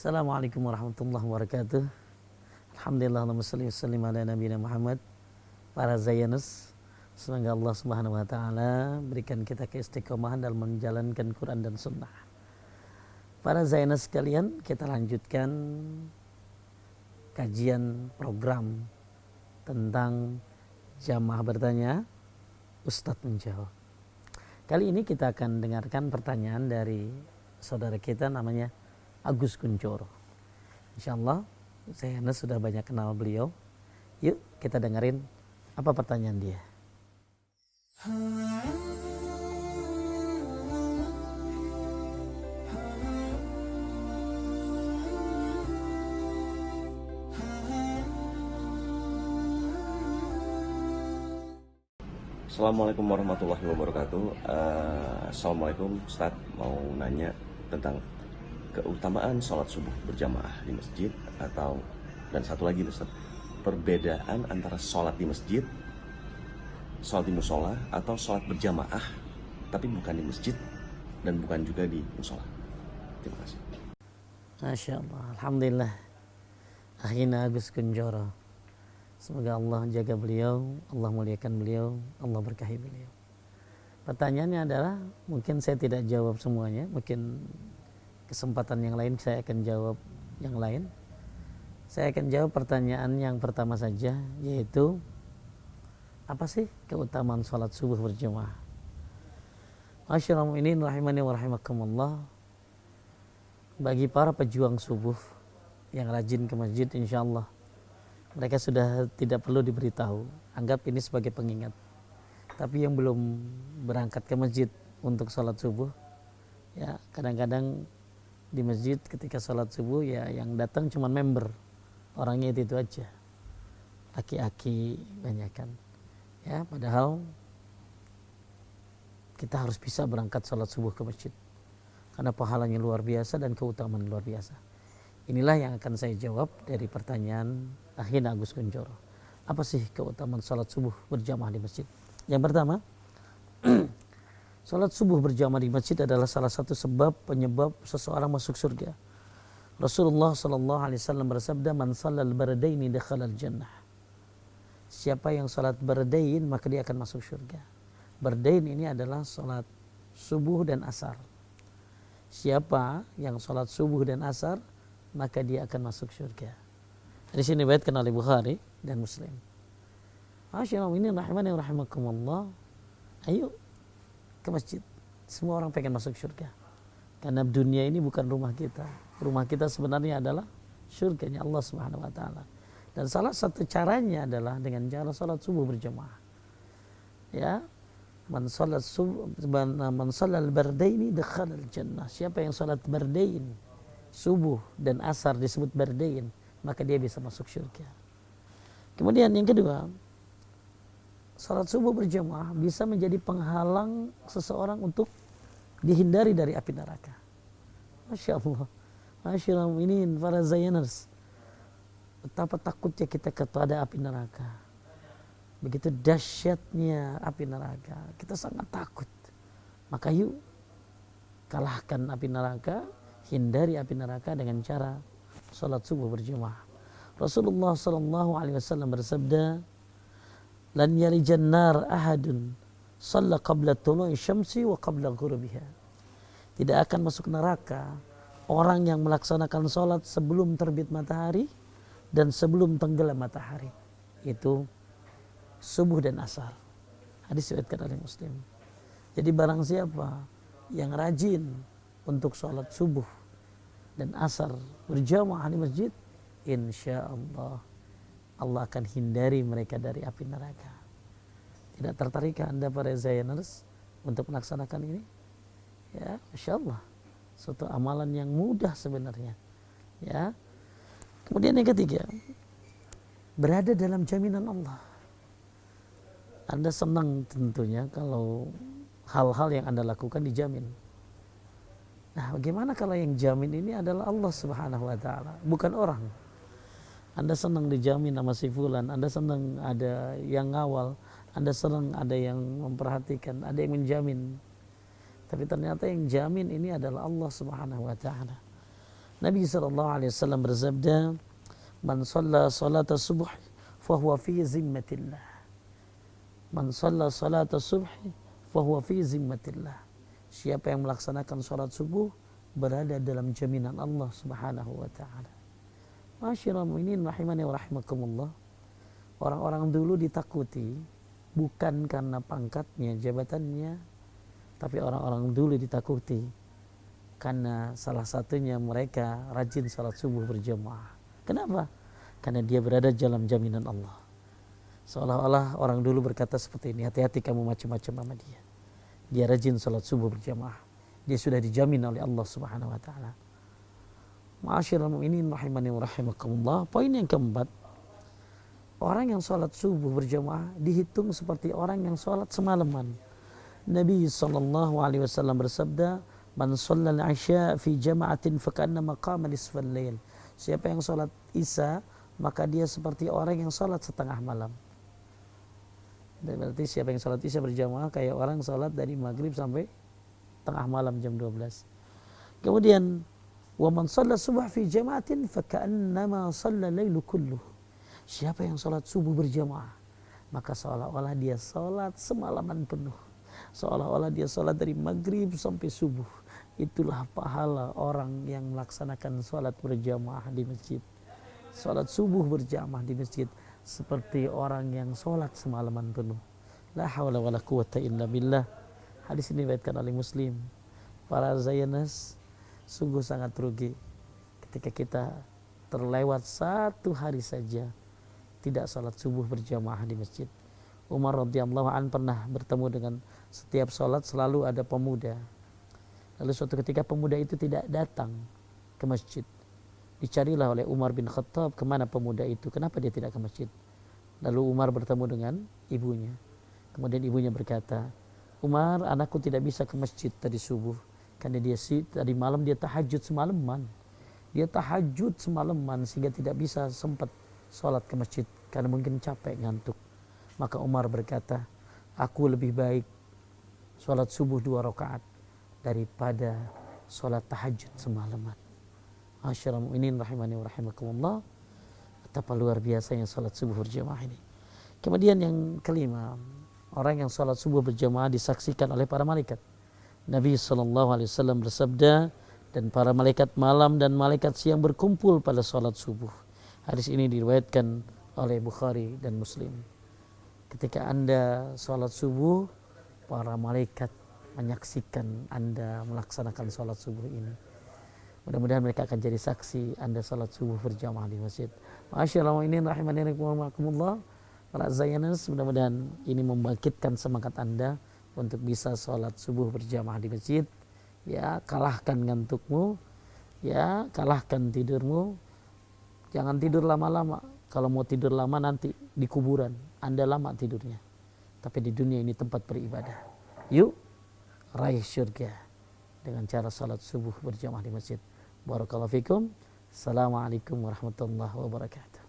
Assalamualaikum warahmatullahi wabarakatuh. Alhamdulillah, Allahumma salli wa sallim ala nabiyina Muhammad. Para Zayanus, semoga Allah subhanahu wa ta'ala berikan kita keistiqomahan dalam menjalankan Quran dan Sunnah. Para Zayanus sekalian, kita lanjutkan kajian program tentang jamaah bertanya, Ustadz menjawab. Kali ini kita akan dengarkan pertanyaan dari saudara kita namanya Agus Kuncoro. Insyaallah saya sudah banyak kenal beliau. Yuk kita dengerin apa pertanyaan dia. Assalamualaikum warahmatullahi wabarakatuh. Assalamualaikum Ustaz, mau nanya tentang keutamaan sholat subuh berjamaah di masjid dan satu lagi Ustaz, perbedaan antara sholat di masjid, sholat di musola atau sholat berjamaah tapi bukan di masjid dan bukan juga di musola. Terima kasih. Masya Allah, Alhamdulillah. Akhina Agus Kuncoro, semoga Allah jaga beliau, Allah muliakan beliau, Allah berkahi beliau. Pertanyaannya adalah, mungkin saya tidak jawab semuanya, mungkin kesempatan yang lain saya akan jawab yang lain. Saya akan jawab pertanyaan yang pertama saja, yaitu apa sih keutamaan sholat subuh berjamaah? Masyaallah mu'minin rahimani wa rahimakumullah. Bagi para pejuang subuh yang rajin ke masjid, insyaallah mereka sudah tidak perlu diberitahu, anggap ini sebagai pengingat. Tapi yang belum berangkat ke masjid untuk sholat subuh, ya kadang-kadang di masjid ketika sholat subuh ya yang datang cuma member, orangnya itu aja, aki-aki banyak kan, ya padahal kita harus bisa berangkat sholat subuh ke masjid karena pahalanya luar biasa dan keutamaan luar biasa. Inilah yang akan saya jawab dari pertanyaan Akhina Agus Kuncoro. Apa sih keutamaan sholat subuh berjamaah di masjid? Yang pertama, sholat subuh berjamaah di masjid adalah salah satu sebab penyebab seseorang masuk surga. Rasulullah SAW bersabda, "Man shallal bardaini dakhalal jannah." Siapa yang sholat bardain maka dia akan masuk surga. Bardain ini adalah sholat subuh dan asar. Siapa yang sholat subuh dan asar maka dia akan masuk surga. Di sini diriwayatkan oleh Bukhari dan Muslim. Masyaallah ini rahimani rahimakumullah. Ayo ke masjid. Semua orang pengen masuk surga. Karena dunia ini bukan rumah kita. Rumah kita sebenarnya adalah surganya Allah Subhanahu wa taala. Dan salah satu caranya adalah dengan cara salat subuh berjamaah. Ya. Man shallal bardaini dakhalal jannah. Siapa yang salat bardain, subuh dan asar disebut bardain, maka dia bisa masuk surga. Kemudian yang kedua, salat subuh berjamaah bisa menjadi penghalang seseorang untuk dihindari dari api neraka. Masya Allah. Masya Allah, ini para Zayaners, betapa takutnya kita kepada api neraka. Begitu dahsyatnya api neraka, kita sangat takut. Maka yuk kalahkan api neraka, hindari api neraka dengan cara salat subuh berjamaah. Rasulullah SAW bersabda, "Lan yalijan nar ahadun shalla qabla tulu'i syamsi wa qabla ghurubiha." Tidak akan masuk neraka orang yang melaksanakan salat sebelum terbit matahari dan sebelum tenggelam matahari. Itu subuh dan asar. Hadis diriwayatkan oleh Muslim. Jadi barang siapa yang rajin untuk salat subuh dan asar berjamaah di masjid, insyaallah Allah akan hindari mereka dari api neraka. Tidak tertarikkah Anda para Zayaners untuk melaksanakan ini? Ya, insyaallah suatu amalan yang mudah sebenarnya. Ya. Kemudian yang ketiga, berada dalam jaminan Allah. Anda senang tentunya kalau hal-hal yang Anda lakukan dijamin. Nah, bagaimana kalau yang jamin ini adalah Allah Subhanahu wa taala, bukan orang? Anda senang dijamin sama si fulan, Anda senang ada yang ngawal, Anda senang ada yang memperhatikan, ada yang menjamin. Tapi ternyata yang jamin ini adalah Allah Subhanahu wa taala. Nabi SAW bersabda, "Man shalla salata subuh, fahuwa fi zimmatillah." Man shalla salata subuh, fahuwa fi zimmatillah. Siapa yang melaksanakan salat subuh berada dalam jaminan Allah Subhanahu wa taala. Ma'asyiral mu'minin rahimani wa rahimakumullah. Orang-orang dulu ditakuti bukan karena pangkatnya, jabatannya, tapi orang-orang dulu ditakuti karena salah satunya mereka rajin salat subuh berjamaah. Kenapa? Karena dia berada dalam jaminan Allah. Seolah-olah orang dulu berkata seperti ini, hati-hati kamu macam-macam sama dia. Dia rajin salat subuh berjamaah. Dia sudah dijamin oleh Allah Subhanahu wa taala. Ma'asyiral mu'minin rahimani wa rahimakumullah. Poin yang keempat, orang yang salat subuh berjamaah dihitung seperti orang yang salat semalaman. Nabi SAW bersabda, "Man shallal isya fi jama'atin fakannama qama nisfal lail." Siapa yang salat isya, maka dia seperti orang yang salat setengah malam. Berarti siapa yang salat isya berjamaah kayak orang salat dari maghrib sampai tengah malam jam 12. Kemudian, "Wa man shalla subh fi jama'atin fakannama shalla lailu kulluh." Siapa yang salat subuh berjamaah, maka seolah-olah dia salat semalaman penuh. Seolah-olah dia salat dari maghrib sampai subuh. Itulah pahala orang yang melaksanakan salat berjamaah di masjid. Salat subuh berjamaah di masjid seperti orang yang salat semalaman penuh. La haula wala quwata illa billah. Hadis ini diriwayatkan oleh Muslim. Para Zionis sungguh sangat rugi ketika kita terlewat satu hari saja tidak salat subuh berjamaah di masjid. Umar radhiyallahu an pernah bertemu dengan setiap salat selalu ada pemuda. Lalu suatu ketika pemuda itu tidak datang ke masjid. Dicarilah oleh Umar bin Khattab kemana pemuda itu, kenapa dia tidak ke masjid. Lalu Umar bertemu dengan ibunya. Kemudian ibunya berkata, "Umar, anakku tidak bisa ke masjid tadi subuh karena tadi malam dia tahajud semalaman. Dia tahajud semalaman sehingga tidak bisa sempat salat ke masjid karena mungkin capek ngantuk." Maka Umar berkata, "Aku lebih baik salat subuh 2 rakaat daripada salat tahajud semalaman." Masyaallah mu'minin rahimani wa rahimakumullah. Betapa luar biasanya salat subuh berjamaah ini. Kemudian yang kelima, orang yang salat subuh berjamaah disaksikan oleh para malaikat. Nabi SAW bersabda, "Dan para malaikat malam dan malaikat siang berkumpul pada salat subuh." Hadis ini diriwayatkan oleh Bukhari dan Muslim. Ketika Anda salat subuh, para malaikat menyaksikan Anda melaksanakan salat subuh ini. Mudah-mudahan mereka akan jadi saksi Anda salat subuh berjamaah di masjid. Masyaallah ini rahimani wa rahimakumullah. Para Zionis, mudah-mudahan ini membangkitkan semangat Anda untuk bisa salat subuh berjamaah di masjid. Ya, kalahkan ngantukmu, ya, kalahkan tidurmu. Jangan tidur lama-lama. Kalau mau tidur lama nanti di kuburan Anda lama tidurnya. Tapi di dunia ini tempat beribadah. Yuk raih syurga dengan cara salat subuh berjamaah di masjid. Barakallahu fikum. Assalamualaikum warahmatullahi wabarakatuh.